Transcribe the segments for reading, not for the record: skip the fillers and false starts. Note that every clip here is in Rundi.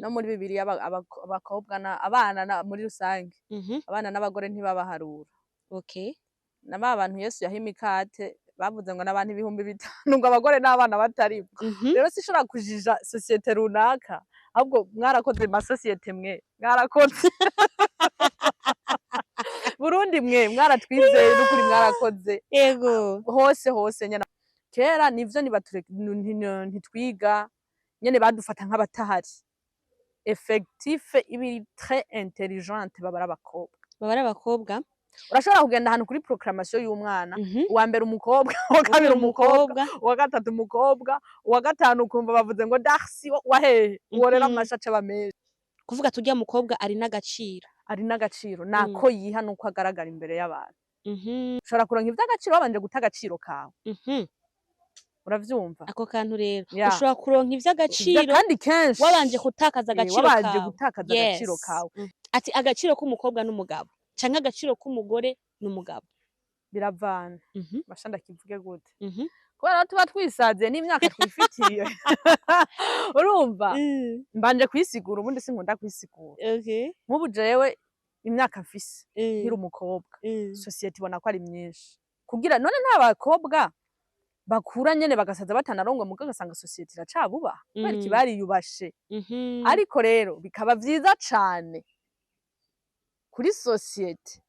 no muri Bibiliya abakobwa abana muri rusange abana n'abagore ntibabaharura. Okay. Na ba bantu Yesu yaha imikate bavuze ngo n'abantu 5,000 ngo abagore n'abana bataribwo. Rero sishobora kujija societe runaka, ahubwo mwarakoze masosiyete mwe mwarakoze Burundi mwe mwaratwizeye n'ukuri mwarakoze Yego. hose nyene kera nivyo ntitwiga nyene badufata nk'abatahari. Effectif ibiri très intelligente babara abakobwa. Urashobora kugenda ahantu kuri proclamation y'umwana uwa mbere umukobwa uwa kabiri umukobwa uwa gatatu umukobwa uwa gatanu ukumva bavuze ngo Darcy wahehe uwo rero amashaca bameze kuvuga turya mukobwa ari n'agaciro nako yiha nuko agaragara imbere y'abantu. Ushobora kuronka ivy'agaciro wabanje guta agaciro kawe. Uravyumva ako kantu rero ushobora kuronka ivy'agaciro kandi kenshi wabanje gutakaza agaciro kawe. Ati agaciro k'umukobwa n'umugabo canke agaciro k'umugore n'umugabo biravana. Basha ndakivuge gute kubera tuba twisaziye n'imyaka twifitiye urumva mbanje kwisigura ubundi sinkunda kwisigura. Nk'ubu jewe imyaka mfise nkiri umukobwa societe ibona ko ari myinshi kugira none nta bakobwa bakura nyene bagasaza batanarongwa muga gasanga societe iracabuba kubera ikibari yubashe. Ariko rero bikaba vyiza cane kuri societe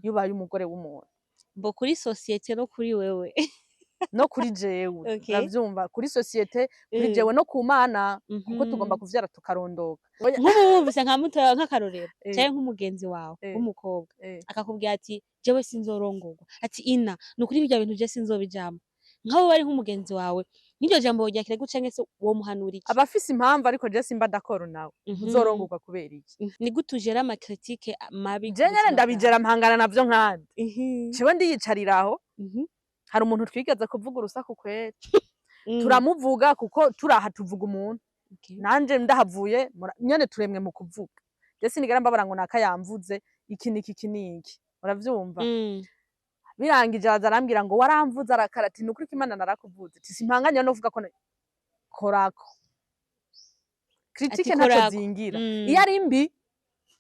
yubaye umugore w'umuntu bo kuri societe no kuri wewe no kuri jewe uravyumva kuri societe kuri jewe no ku Mana kuko tugomba kuvyara tukarondoka. Nk'umubise nka muto nk'akarorero cyangwa nk'umugenzi wawe w'umukobwa akakubwira ati jewe sinzorongorwa ati ina nukuri bijya bintu je sinzobijamo nkaho bari nk'umugenzi wawe n'iryo jambo ryakire gucenge se wo muhanura iki abafise impamvu ariko je simba d'accord nawe uzorongorwa kubera iki ni gutujera ama critique mabi je nyene ndabijera mpangana navyo nkandi ciwe ndiyicariraho hari umuntu twigeze kuvuga urusaku kwera turamuvuga kuko turaha tuvuga umuntu nanje ndahavuye nyene turemwe mu kuvuga je sinigera mbabara ngo nakayamvuze iki niki uravyumva birangije azarambira ngo waramvuze arakarati nukuri Imana narakuvuze ati simpanganya no vuga ko korako critique ntaco zingira iyo ari mbi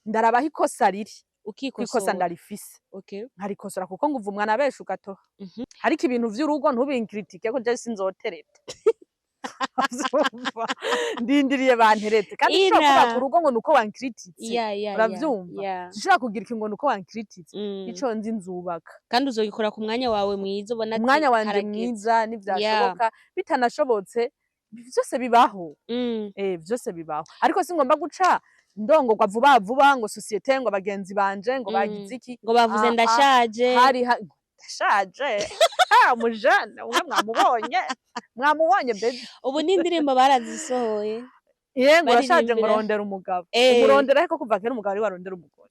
ndarabaho ikosa riri ukikosa ndarifise nkarikosora kuko nguva umwana besha ugatoha ariko ibintu vy'urugo ntubinkritike ko je sinzotereta ndindiriye banterete kandi ushobora kuba ku rugo ngo nuko wankrititse uravyumva ushobora kugira ikingo nuko wankrititse ico nzi nzubaka kandi uzogikora ku mwanya wawe mwiza ubona umwanya wanje mwiza n'ivyashoboka bitanashobotse vyose bibaho vyose bibaho ariko singomba guca ndongorwa vuba ngo societe ngo abagenzi banje ngo bagize iki ngo bavuze ndashaje ndashaje umujane umwe mwamubonye baby ubu n'indirimbo barazisohoye ngo urashaje ngo rondera umugabo umurondera ariko kuva kera umugabo ari warondera umugore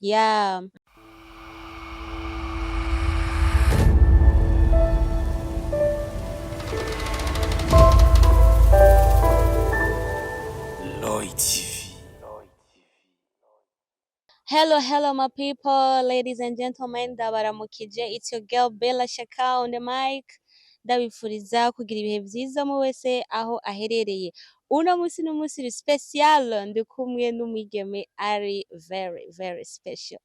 Hello my people, ladies and gentlemen, ndabaramukije. It's your girl Bella Shaka on the mic. Ndabifuriza kugira ibihe vyiza mu wese aho aherereye. Uno musi n'umusiri special ndi kumwe n'umwigeme ari very special.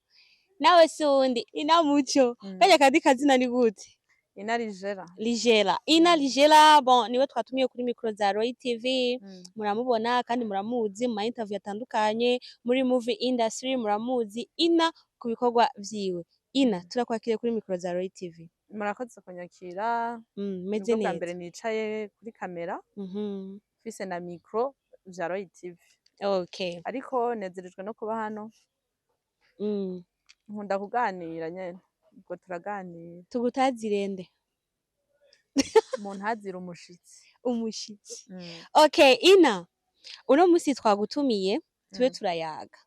Nawe si wundi Ina Muco. Kajya kandi kazina ni gute? Ina Ligera. Ina Ligera, bon niwe twatumiye kuri micro za Roy TV. Muramubona kandi muramuzi mu interview atandukanye muri movie industry muramuzi Ina ku bikorwa vyiwe. Ina turakwakiriye kuri micro za Roy TV. Murakoze kunyakira. Meze neza. Mbere nicaye kuri kamera. Fise na micro za Roy TV. Okay. Ariko nezerejwe no kuba hano. Nkunda kuganira nyene. Ubwo turaganira tugutazirende umuntu hazira umushitsi Okay Ina uno musi twagutumiye tube turayaga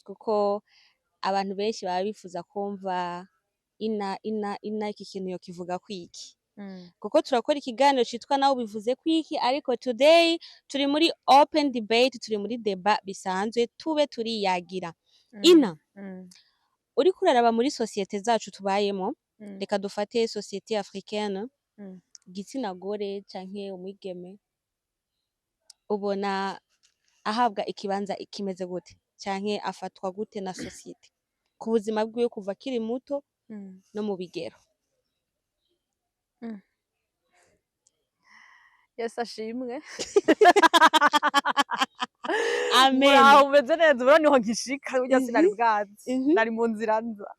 kuko abantu benshi baba bifuza kumva Ina iki kintu yo kivuga kwiki kuko turakora ikiganiro citwa nawe bivuze kwiki ariko today turi muri open debate turi muri débat bisanzwe tube turiyagira Ina uri kuraraba muri societe zacu tubayemo reka dufate societe africaine igitsina gore canke umwigeme ubona ahabwa ikibanza kimeze gute canke afatwa gute na societe ku buzima bwiwe kuva akiri muto no mu bigero? Yesu ashimwe. Amen. Muraho umeze neza, ubu niho ngishika burya sinari bwazi, nari mu nzira nza.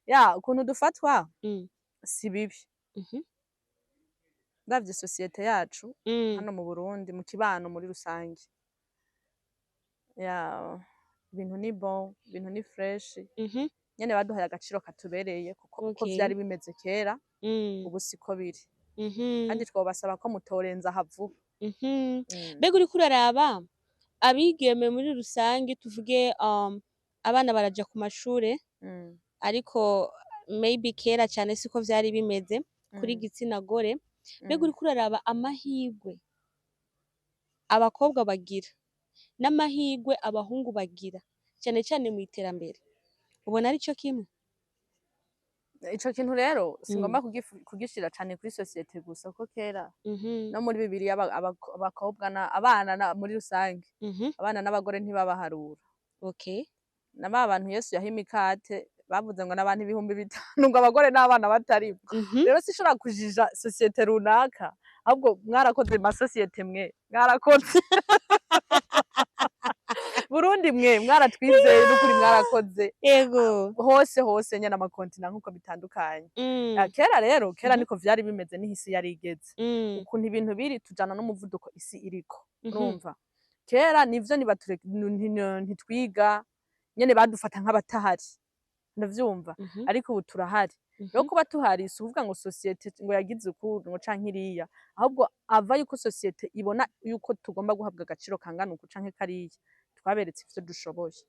Ya ukuntu dufatwa si bibi. Ndavye societe yacu hano mu Burundi mu kibano muri rusange. Ya ibintu ni bon, ibintu ni fresh. Nyene baduhaye agaciro katubereye kuko vyari bimeze kera ubu siko biri. Kandi twobasaba ko mutorenza havuba. Mbega uriko uraraba abigeme muri rusange tuvuge abana baraja ku mashure ariko maybe kera cyane siko vyari bimeze kuri gitsina gore. Mbega uriko uraraba amahirwe abakobwa bagira n'amahirwe abahungu bagira cyane cyane mu iterambere, ubona ari cyo kimwe? Ico kintu rero singomba kugishira cyane kuri societe gusa ko kera no muri Bibiliya abakobwa abana muri rusange abana n'abagore ntibabaharura. Okay. Na bantu Yesu yahimikate bavuze ngo n'abantu 5,000 ngo abagore n'abana batari. Rero sishobora kujija societe runaka ahubwo mwarakoze ma societe mwe mwarakoze. Burundi mwe mwaratwizeye n'ukuri mwarakoze. Yego. Hose nyana amakontina nkuko bitandukanye. Kera niko vyari bimeze n'ihisi yari igeze. Ukuntu ibintu biri tujana n'umuvuduko isi iriko. Urumva? Kera nivyo ntitwiga nyene badufata nk'abatahari. Ndavyumva ariko ubu turahari. Rero kuba tuhari si uvuga ngo societe ngo yagize ukuntu ngo canke iriya, ahubwo ava yuko societe ibona yuko tugomba guhabwa agaciro kangana uku canke kariya. Twaberetse ivyo dushoboye,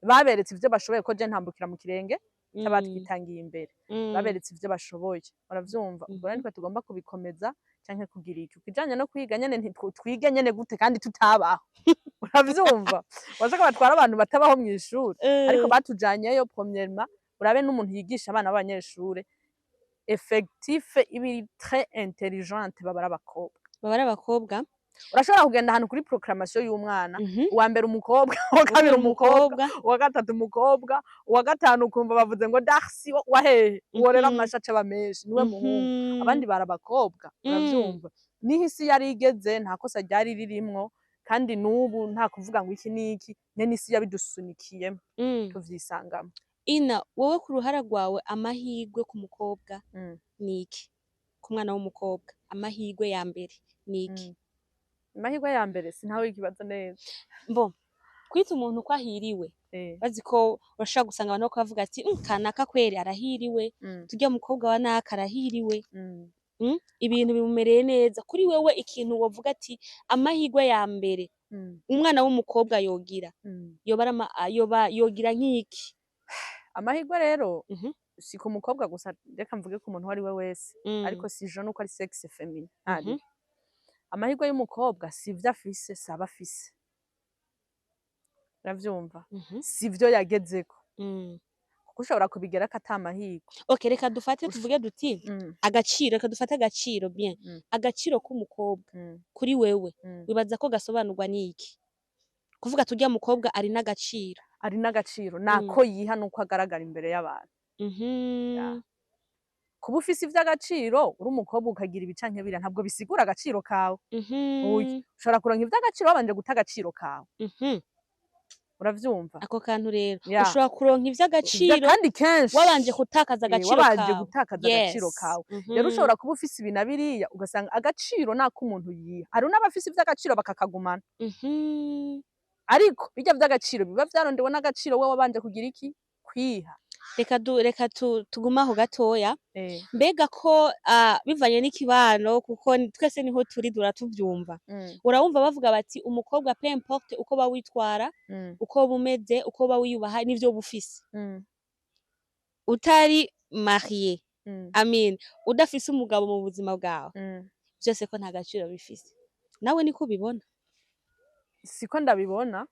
baberetse ivyo bashoboye ko je ntambukira mu kirenge cy'abatwitangiye imbere. Baberetse ivyo bashoboye, uravyumva? Ubwo rero nitwe tugomba kubikomeza canke kugira iki. Ukijanye no kwiga nyene twige nyene gute kandi tutabaho. Uravyumva? Washaka batwara abantu batabaho mu ishuri ariko batujanyeyo premièrement urabe n'umuntu yigisha abana b'abanyeshure effectif ibiri très intelligente babara abakobwa. Urashobora kugenda ahantu kuri proclamation y'umwana uwa mbere umukobwa, uwa kabiri umukobwa, uwa gatatu umukobwa, uwa gatanu ukumva bavuze ngo Darcy wa hehe uwo rero amashace bamenshi niwe muhungu abandi barabakobwa. Uravyumva? N'ihisi yari igeze nta kosa ryari ririmwo kandi nubu nta kuvuga ngo iki niki nyene isi yabidusunikiyemo tuvyisangamo. Ina wowe ku ruhara rwawe amahirwe ku mukobwa niki? Ku mwana w'umukobwa amahirwe ya mbere niki? Amahirwe ya mbere sintawe ikibazo neza. Mbo kwita umuntu ko ahiriwe bazi ko urashaka gusanga abantu bako bavuga ati kanaka kweri arahiriwe tujya mukobwa wa naka arahiriwe. Ibintu bimumereye neza kuri wewe ikintu wovuga ati amahirwe ya mbere umwana w'umukobwa yogira yogira nk'iki? Amahirwe rero si ku mukobwa gusa, reka mvuge ku muntu wari we wese ariko si je nuko ari sexe féminin. Amahirwe y'umukobwa si vyo afise saba afise. Uravyumva? Si vyo yagezeko. Kuko ushobora kubigera ko ata mahirwe. Okay, reka dufate tuvuge duti agaciro, reka dufate agaciro bien. Agaciro k'umukobwa kuri wewe wibaza ko gasobanurwa n'iki? Kuvuga tujya mukobwa ari n'agaciro. Ari n'agaciro nako yiha nuko agaragara imbere y'abantu. Kuba ufise ivy'agaciro uri umukobwa ukagira ibicanke bira ntabwo bisigura agaciro kawe. Ushobora kuronka ivy'agaciro wabanje guta agaciro kawe. Uravyumva? Ako kantu rero ushobora kuronka ivy'agaciro kandi kenshi wabanje gutakaza agaciro kawe. Wabanje gutakaza agaciro kawe. Rero ushobora kuba ufise ibintu biriya ugasanga agaciro nako umuntu yiha. Hari n'abafise ivy'agaciro bakakagumana. Ariko bijya vy'agaciro biba vyarondewe n'agaciro wewe wabanje kugira iki? Kwiha. Reka tugumaho gatoya. Mbega ko bivanye n'ikibano kuko twese niho turi duratuvyumva. Urabumva bavuga bati umukobwa peu importe uko bawitwara, uko bumeze, uko bawiyubaha nivyo bufise. Utari marié. Amen. Udafise umugabo mu buzima bwawe. Byose ko nta gaciro bifise. Nawe niko ubibona? Siko ndabibona.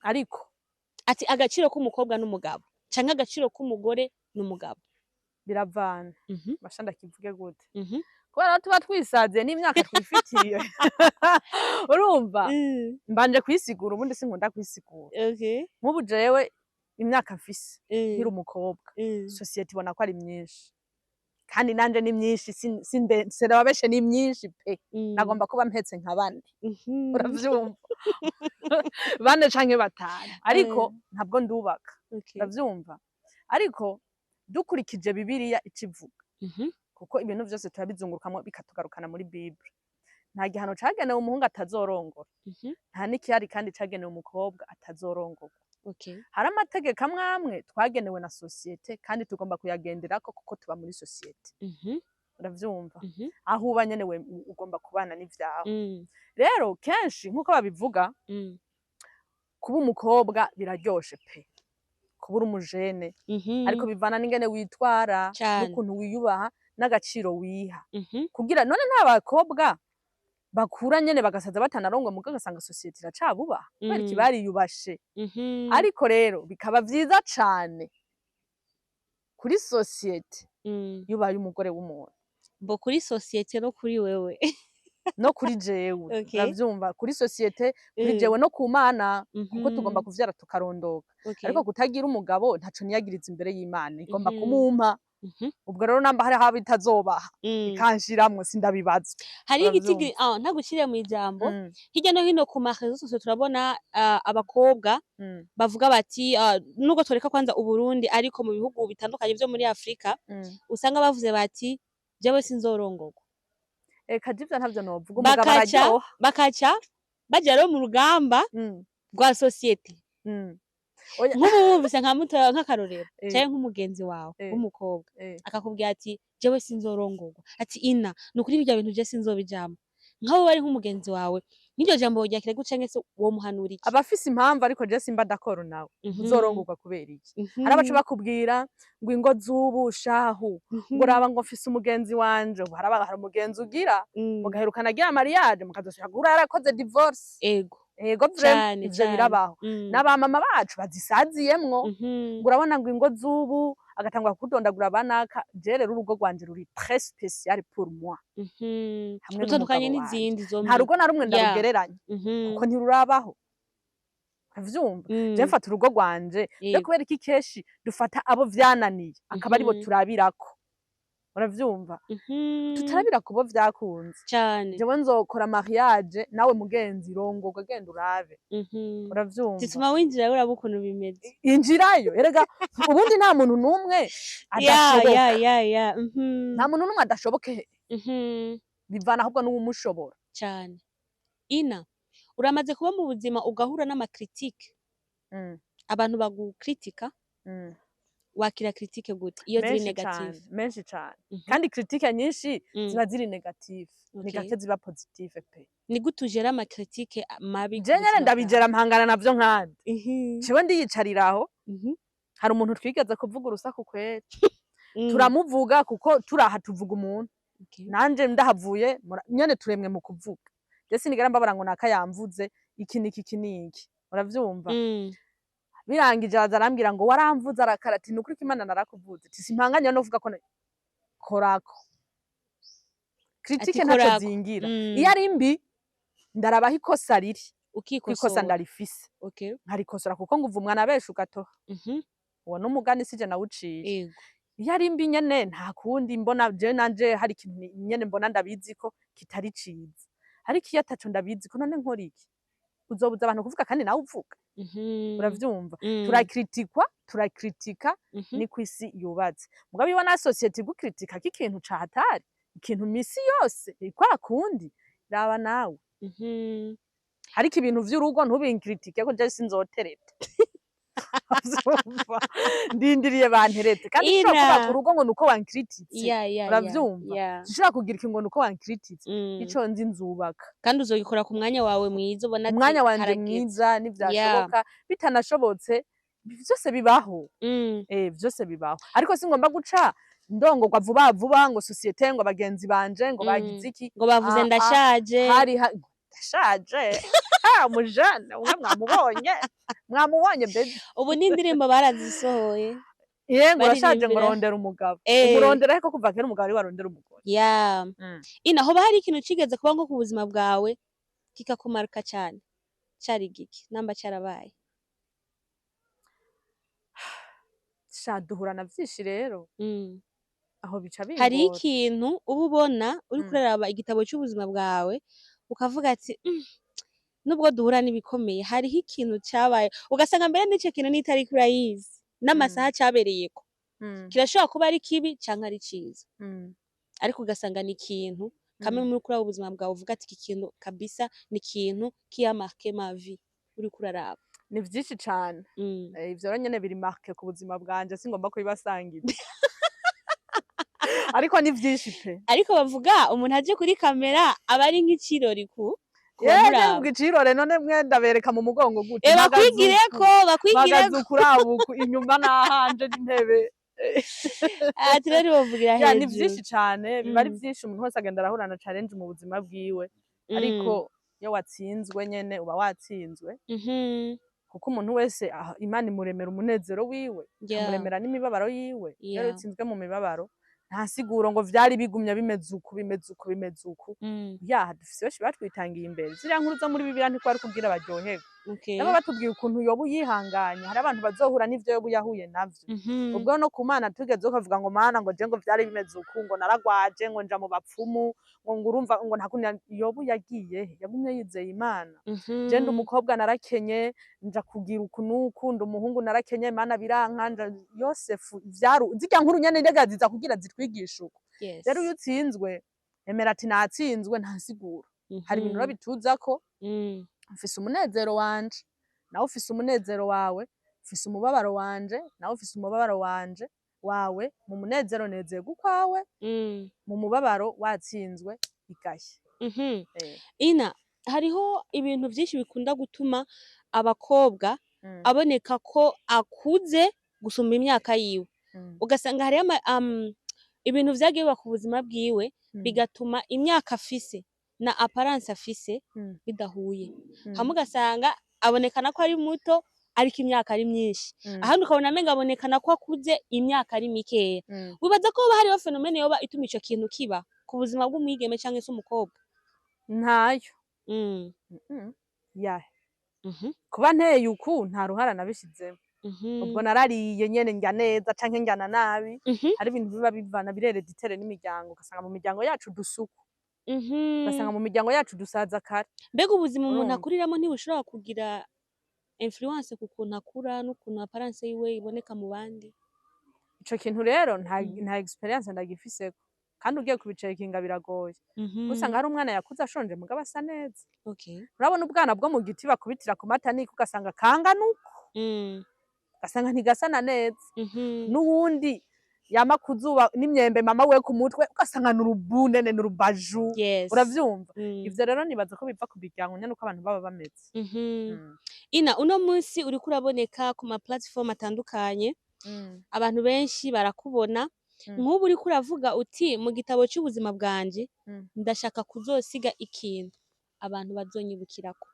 Ariko ati agaciro k'umukobwa n'umugabo canke agaciro k'umugore n'umugabo biravana. Bashanda kivuge gute? kubera tuba twisaziye n'imyaka twifitiye urumva mbanje kwisigura ubundi sinkunda kwisigura nk'ubu jewe imyaka mfise nkiri umukobwa sosiyete ibona ko ari myinshi kandi nanje ni myinshi sinababeshe ni myinshi pe nagomba kuba mpetse nka bane uravyumva bane canke batanu ariko ntabwo ndubaka uravyumva ariko dukurikije Bibiliya ikivuga kuko ibintu vyose turabizungurukamo bikatugarukana muri Bible nta gihano cagenewe umuhungu atazorongora nta n'ikihari kandi cagenewe umukobwa atazorongorwa hari amategeko amwe twagenewe na sosiyete kandi tugomba kuyagenderako kuko tuba muri sosiyete uravyumva aho uba nyene we ugomba kubana n'ivyawe rero kenshi nk'uko babivuga kuba umukobwa biraryoshe pe kuba uri umujene ariko bivana n'ingene witwara n'ukuntu wiyubaha n'agaciro wiha kugira none nta bakobwa bakura nyene bagasaza batanarongwa muga gasanga sosiyete iracabubaha kubera iki bariyubashe ariko rero bikaba vyiza cane kuri sosiyete yubaye umugore w'umuntu bo kuri sosiyete no kuri wewe no kuri jewe uravyumva kuri sosiyete kuri jewe no ku Mana kuko tugomba kuvyara tukarondoka ariko kutagira umugabo ntaco niyagiriza imbere y'Imana igomba kumumpa ubwo rero namba hari haba itazobaha ikanshiramwe sindabibazwa hari igiti ntagushire mu ijambo hirya no hino ku marezo sose turabona abakobwa bavuga bati nubwo toreka kwanza Uburundi ariko mu bihugu bitandukanye vyo muri Afrika usanga bavuze bati jewe sinzorongorwa kajivya ntavyo novuga umugabo araryoha bakaca baja rero mu rugamba rwa sosiyete nk'ubu wumvise nka mutoya nk'akarorero canke nk'umugenzi wawe w'umukobwa akakubwira ati jewe sinzorongorwa ati ina nukuri birya bintu je sinzobijambo nk'abo bari nk'umugenzi wawe n'iryo jambo woryakira gute canke se womuhanura iki abafise impamvu ariko je simba d'accord nawe uzorongorwa kubera iki hari abaca bakubwira ngo ingo z'ubu shahu ngo raba ngo mfise umugenzi wanje hari umugenzi ugira mugaherukana agira mariage mukazoshaka gura yarakoze divorce ego vrema ivyo birabaho n'abamama bacu bazisaziyemwo ngo urabona ngo ingo z'ubu agatangwa kudondagura banaka je rero urugo rwanje ruri très spécial pour moi rutandukanye n'izindi zo nta rugo na rumwe ndarugereranya kuko ntirurabaho uravyumva je mfata urugo rwanje rero kubera iki keshi dufata abo vyananiye akaba aribo turabirako uravyumva tutarabira kubo vyakunze cyane jewe nzokora mariage nawe mugenzi rongorwa genda urabe uravyumva zituma winjira uraba ukuntu bimeze injirayo erega ubundi nta muntu numwe adashoboka nta muntu numwe adashoboke bivana ahubwo n'uwumushobora cyane ina uramaze kuba mu buzima ugahura n'amakritike abantu bagukritika wakira critique gute iyo ziri negative menshi cyane kandi critique nyinshi ziba ziri negative ni gake ziba positive pe ni gute ujera ama critique mabi je nyene ndabijera mpangana navyo nkandi ciwe ndiyicariraho hari umuntu twigeze kuvuga urusaku kwera turamuvuga kuko turaha tuvuga umuntu nanje ndahavuye nyene turemwe mu kuvuga je sinigera mbabara ngo nakayamvuze iki niki uravyumva birangije arambwira ngo waramvuze arakarati nukuri ko Imana narakuvuze ati simpanganya no kuvuga ko korako critique ntaco zingira iyo ari mbi ndarabaho ikosa riri ukikosa ndarifise nkarikosora kuko nguva umwana besha ugatoha uwo n'umugani sije nawuciye iyo ari mbi nyene nta kundi mbona je nanje hari ikintu nyene mbona ndabizi ko kitari ciza ariko iyo ataco ndabizi ko none nkora iki uzobuza abantu kuvuga kandi nawe uvuga uravyumva turakritika ni kwisi yubatse mugabo iyo na society gukritika k'ikintu cahatari ikintu misi yose ikora kundi raba nawe hariko ibintu vy'urugo ntubinkritike ko je sinzotereta ndindiriye banterete kandi ushobora kuba urugo ngo nuko wankrititse uravyumva ushobora kugira ikintu ngo nuko wankrititse ico nzi nzubaka kandi uzogikora ku mwanya wawe mwiza ubona ati umwanya wanje mwiza nivyashoboka bitanashobotse vyose bibaho vyose bibaho ariko singomba guca ndongorwa vuba vuba ngo societe ngo abagenzi banje ngo bagize iki ngo bavuze ndashaje ndashaje umujana umwe mwamubonye baby ubu n'indirimbo barazisohoye yego urashaje ngo rondera umugabo umurondera ariko kuva kera umugabo ari warondera umugore ina hoba hari ikintu cigeze kuba nko ku buzima bwawe kikakumaruka cyane cari giki namba cyarabaye duhura na vyinshi rero aho bica bingora hari ikintu uba ubona uri kuraraba igitabo cy'ubuzima bwawe ukavuga ati nubwo duhura n'ibikomeye hariho ikintu cyabaye ugasanga mbere n'icyo kintu n'itari kurayizi n'amasaha cyabereyeko kirashobora kuba ari kibi cyangwa ari cyiza ariko ugasanga ni ikintu kamwe muri kuri ubuzima bwawe uvuga ati iki kintu kabisa ni ikintu kiyamarke ma vie uri kuraraba ni vyinshi cyane ivyo rero nyene biri marke ku buzima bwanje singomba kubibasangira ariko ni vyinshi pe ariko bavuga umuntu aje kuri kamera aba ari nk'ikirori ku yego ikirore none mwenda bereka mu mugongo gute bakwigireko kurabuku inyuma nahanje n'intebe ati rero bavugira hejuru ni vyinshi cyane biba ari vyinshi umuntu wese agenda arahura na challenge mu buzima bwiwe ariko iyo watsinzwe nyene uba watsinzwe kuko umuntu wese Imana imuremera umunezero wiwe imuremera n'imibabaro yiwe rero utsinzwe mu mibabaro nta siguro ngo vyari bigumya bimeze uku dufise benshi batwitangiye imbere ziriya nkuru zo muri Bibiliya ntiko ari kubwira baryoherwa nabo batubwiye ukuntu Yobu yihanganye hari abantu bazohura n'ivyo Yobu yahuye navyo ubwo no ku Mana tugeze ukavuga ngo Mana ngo je ngo vyari bimeze uku ngo naragwaje ngo nja mu bapfumu ngo ngurumva ngo ntakunya Yobu yagiye yagumye yizeye Imana je ndi umukobwa narakenye nja kugira ukunuku ndi umuhungu narakenye Imana biranka Yosefu zirya nkuru nyene ndagaziza kugira zitwigisha uko rero iyo utsinzwe emera ati natsinzwe nta siguro hari ibintu rabituzako mfise umunezero wanje nawe ufise umunezero wawe ufise umubabaro wanje nawe ufise umubabaro wanje wawe mu munezero nezerwa ukwawe mu mubabaro watsinzwe igashye ina hariho ibintu byinshi bikunda gutuma abakobwa aboneka ko akuze gusumba imyaka yiwe ugasanga hariyo ibintu vyagiye biba ku buzima bwiwe bigatuma imyaka afise na apparence afise bidahuye hamwe ugasanga abonekana ko ari muto ariko imyaka ari myinshi ahandi ukabona amenga abonekana ko akuze imyaka ari mikeya wibaza ko hariho fenomene yoba ituma ico kintu kiba ku buzima bw'umwigeme canke se umukobwa ntayo kuba nteye uku nta ruhara nabishizemo ubwo narariye nyene njya neza canke njyana nabi hari ibintu biba bivana birereditere n'imiryango ugasanga mu miryango yacu dusuku ugasanga mu miryango yacu dusaza kare mbega ubuzima umuntu akuriramo ntibushobora kugira influence ku kuntu akura n'ukuntu apparence yiwe iboneka mu bandi ico kintu rero nta experience ndagifiseko kandi ugiye kubicekinga biragoye usanga hari umwana yakuze ashonje mugabo asa neza urabona ubwana bwo mu giti bakubitira ku mata niko ugasanga kanga nuko ugasanga ntigasana neza n'uwundi yama kuzuba n'imyembe mama we ku mutwe ugasanga n'urubunene n'urubaju uravyumva ivyo rero nibaza ko biva ku miryango nyene uko abantu baba bameze ina uno munsi uriko uraboneka ku ma platform atandukanye abantu benshi barakubona nk'ubu uriko uravuga uti mu gitabo cy'ubuzima bwanje ndashaka kuzosiga ikintu abantu bazonyibukirako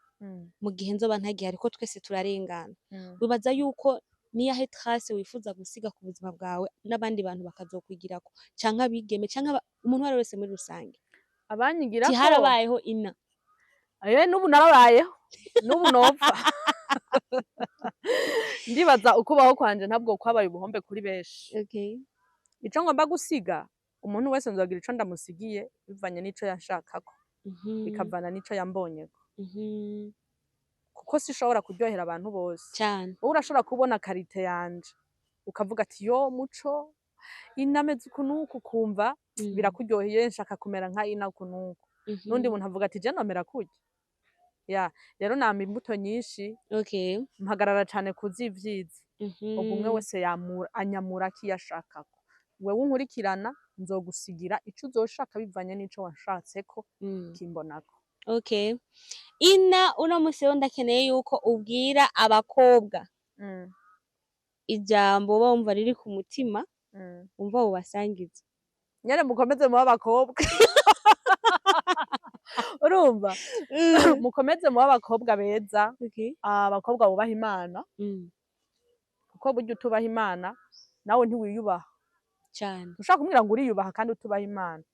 mu gihe nzoba ntagihari ko twese turarengana wibaza yuko niyahe trace wifuza gusiga ku buzima bwawe n'abandi bantu bakazokwigirako canke abigeme canke umuntu wari wese muri rusange abanyigirako harabayeho ina n'ubu narabayeho n'ubu nopfa ndibaza ukubaho kwanje ntabwo kwabaye ubuhombe kuri benshi ico ngomba gusiga umuntu wese nzogira ico ndamusigiye bivanye n'ico yanshakako bikavana n'ico yambonyeko kuko sishobora kuryohera abantu bose cyane wowe urashobora kubona karite yanje ukavuga ati yo muco inameze ukunuku kumva birakuryoheye nshaka kumera nka ina ukunuku n'undi muntu avuga ati je nomera kurya rero nama imbuto nyinshi mpagarara cane kuzivyiza ubwo umwe wese anyamura kiyashakako wewe unkurikirana nzogusigira ico uzoshaka bivanye n'ico wanshatseko kimbonako ina uno musi rero ndakeneye yuko ubwira abakobwa ijambo bumva riri ku mutima umva ubasangiza nyene mukomeze mu abakobwa urumva mukomeze mu abakobwa beza abakobwa bubaha Imana kuko burya utubaha Imana nawe ntiwiyubaha cyane. ushaka kumwira ngo uriyubaha kandi utubaha Imana,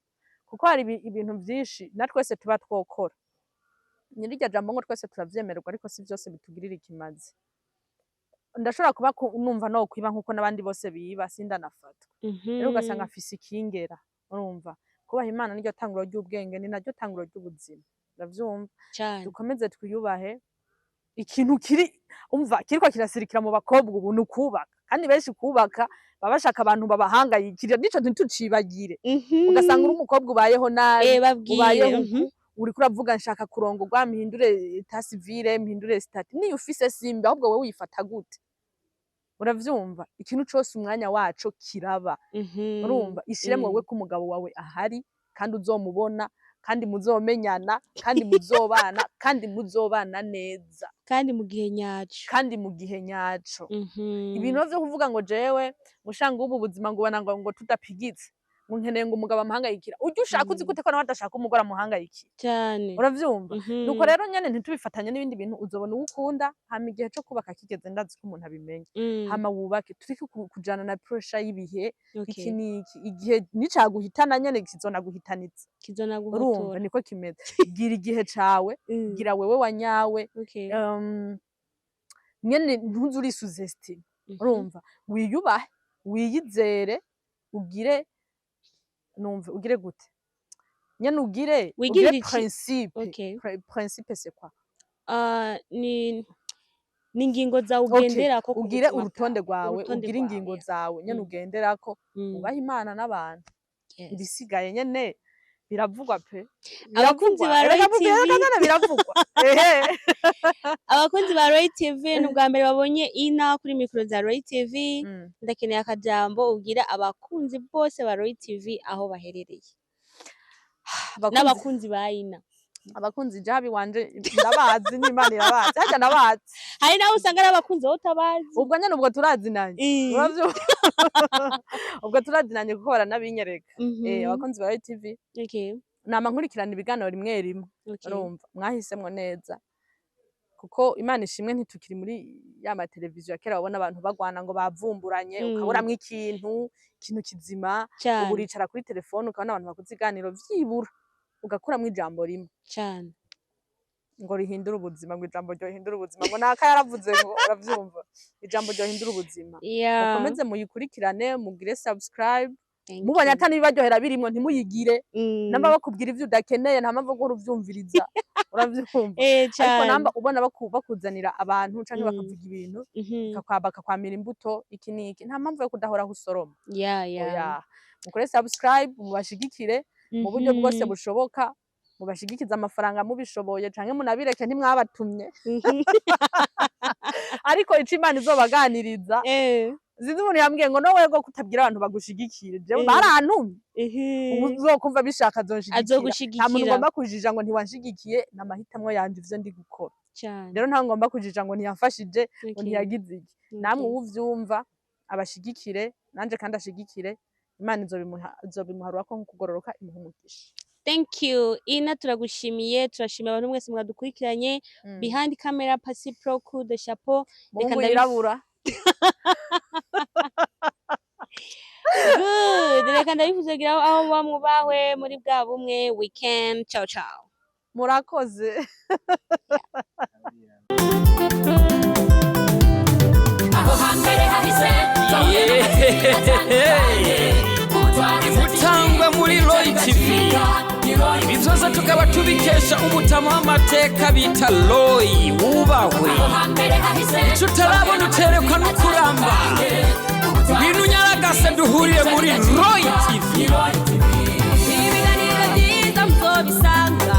kuko hari ibintu byinshi na twese tuba twokora. Nyir'irya jambo ngo twese turavyemererwa, ariko si byose bitugirira ikimazi. Ndashobora kuba numva no kwiba nkuko n'abandi bose biba, sindanafatwa. Rero ugasanga afise ikingera, urumva kubaha Imana niryo tanguro ry'ubwenge, ni naryo tanguro ry'ubuzima. Uravyumva? Dukomeze twiyubahe. Ikintu umva kiriko kirasirikira mu bakobwa ubu ni ukubaka, kandi benshi kubaka baba bashaka abantu babahangayikira, nico ntitucibagire. Ugasanga uri umukobwa ubayeho nabi, ubayeho uriko uravuga nshaka kurongorwa, mpindure etat civile, mpindure stati. Niyo ufise simba, ahubwo wewe wifata gute? Uravyumva? Ikintu cose umwanya waco kiraba. Urumva? Ishiremwe wewe ko umugabo wawe ahari, kandi uzomubona, kandi muzomenyana, kandi muzobana, kandi muzobana neza, kandi mu gihe nyaco. Ibintu vyo kuvuga ngo jewe mushanga ubu buzima ngo ubona ngo tudapigitse, nkeneye ngo umugabo amuhangayikira. Ujye ushaka uzi gute ko nawe adashaka umugore amuhangayikira cyane? Uravyumva? Nuko rero nyene ntitubifatanye n'ibindi bintu, uzobona uwukunda hama igihe co kubaka kigeze, ndazi ko umuntu abimenya. Hama wubake, tureke kujana na pressure y'ibihe iki niki. Igihe nicaguhitana nyene kizonaguhitanitse, urumva niko kimeze. Gira igihe cawe, gira wewe wanyawe, nyene ntuzu uri suzestime. Urumva? Wiyubahe, wiyizere, ugire gute? Nyene ugire principe. Principe c'est quoi? Ni ingingo zawe ugenderako, ugire urutonde rwawe, ugire ingingo zawe nyene ugenderako, ubaha Imana n'abantu. Ibisigaye nyene biravugwa pe. Abakunzi ba Roy TV biravugwa. Abakunzi ba Roy TV n'ubwa mbere babonye Ina kuri mikro za Roy TV, ndakeneye akajambo ubwira abakunzi bose ba Roy TV aho baherereye. N'abakunzi ba Ina. Abakunzi jabi wanje ndabazi, n'Imana irabazi, haja nabazi. Hari nawe usanga ari abakunzi bo tabazi. Ubwo nyene ubwo turazinanye. Uravyo? Ubwo turazinanye kuko baranabinyereka. Abakunzi ba Roy TV. Nama nkurikirana ibiganiro rimwe rimwe. Urumva? Mwahisemwo neza. Kuko Imana ishimwe ntitukiri muri ya ma televiziyo ya kera babona abantu bagwana ngo bavumburanye, ukaburamwo ikintu kizima, ubu uricara kuri telefone ukabona abantu bakuze iganiro vyibura, ugakuramwo ijambo rimwe cyane ngo rihindura ubuzima, ngo ijambo ryo hindura ubuzima, ngo naka yaravuze ngo uravyumva, ijambo ryo hindura ubuzima. Mukomeze muyikurikirane, mugire subscribe. Mubonye atani bibaryohera birimwo ntimuyigire, namba bakubwira ivyo udakeneye nta mpamvu yo kuvyumviriza. Uravyumva? Ariko namba ubona bakuzanira abantu canke bakavuga ibintu bakakwamira imbuto iki niki, nta mpamvu yo kudahora usoroma. Mukore subscribe, mubashigikire mu buryo bwose bushoboka, mubashigikiza amafaranga mubishoboye, canke munabireke ntimwabatumye. Ariko ico Imana izobaganiriza. Zizi umuntu yambwiye ngo no wego kutabwira abantu bagushigikire, je barantumye. Uzokumva bishaka azogushigikira. Nta muntu ngomba kujija ngo ntiwanshigikiye, n'amahitamwo yanje ivyo ndi gukora. Rero nta ngomba kujija ngo ntiyafashije, ngo ntiyagize iki. Namwe uvyumva abashigikire, nanje kandi ashigikire. Imana izobimuharura ko nkugororoka imuhumugisha. Thank you. Ina turagushimiye, turashimiye abantu mwese mwadukurikiranye. Behind camera Pasi Pro coup de chapeau. Mungu yirabura. Good. Reka ndabivuze gira aho bamwe muri bwa bumwe weekend. Ciao ciao. Murakoze. Aho hambere hahise Mutangwa muri Roy TV. Ibi vyose tukaba tubikesha umutama w'amateka bita Roy. Wubahwe. Ico utarabona uterekwa no kuramba. Ibintu nyaragase duhuriye muri Roy TV. Ibiganiro byiza muzobisanga